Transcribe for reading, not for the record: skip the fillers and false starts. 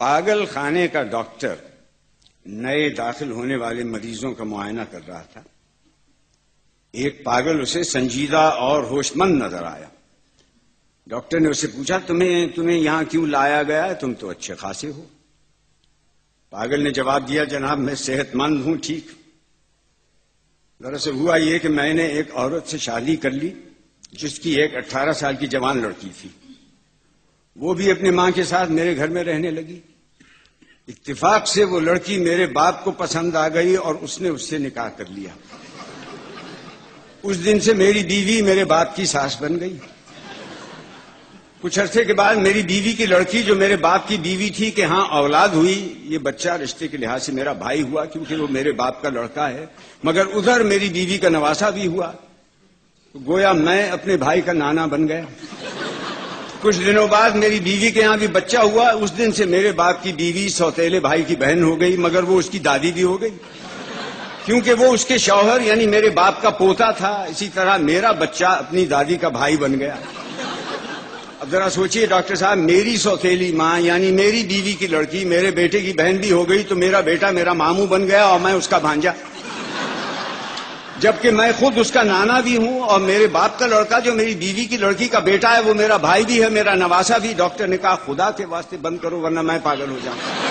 پاگل خانے کا ڈاکٹر نئے داخل ہونے والے مریضوں کا معائنہ کر رہا تھا. ایک پاگل اسے سنجیدہ اور ہوش مند نظر آیا. ڈاکٹر نے اسے پوچھا تمہیں یہاں کیوں لایا گیا ہے؟ تم تو اچھے خاصے ہو. پاگل نے جواب دیا جناب میں صحت مند ہوں ٹھیک. دراصل ہوا یہ کہ میں نے ایک عورت سے شادی کر لی جس کی ایک 18 سال کی جوان لڑکی تھی. وہ بھی اپنی ماں کے ساتھ میرے گھر میں رہنے لگی. اتفاق سے وہ لڑکی میرے باپ کو پسند آ گئی اور اس نے اس سے نکاح کر لیا. اس دن سے میری بیوی میرے باپ کی ساس بن گئی. کچھ عرصے کے بعد میری بیوی کی لڑکی جو میرے باپ کی بیوی تھی کہ ہاں اولاد ہوئی. یہ بچہ رشتے کے لحاظ سے میرا بھائی ہوا کیونکہ وہ میرے باپ کا لڑکا ہے، مگر ادھر میری بیوی کا نواسا بھی ہوا. گویا میں اپنے بھائی کا نانا بن گیا. کچھ دنوں بعد میری بیوی کے یہاں بھی بچہ ہوا. اس دن سے میرے باپ کی بیوی سوتیلے بھائی کی بہن ہو گئی، مگر وہ اس کی دادی بھی ہو گئی کیونکہ وہ اس کے شوہر یعنی میرے باپ کا پوتا تھا. اسی طرح میرا بچہ اپنی دادی کا بھائی بن گیا. اب ذرا سوچئے ڈاکٹر صاحب، میری سوتیلی ماں یعنی میری بیوی کی لڑکی میرے بیٹے کی بہن بھی ہو گئی تو میرا بیٹا میرا ماموں بن گیا اور میں اس کا بھانجا، جبکہ میں خود اس کا نانا بھی ہوں اور میرے باپ کا لڑکا جو میری بیوی کی لڑکی کا بیٹا ہے وہ میرا بھائی بھی ہے، میرا نواسا بھی. ڈاکٹر نے کہا خدا کے واسطے بند کرو ورنہ میں پاگل ہو جاؤں.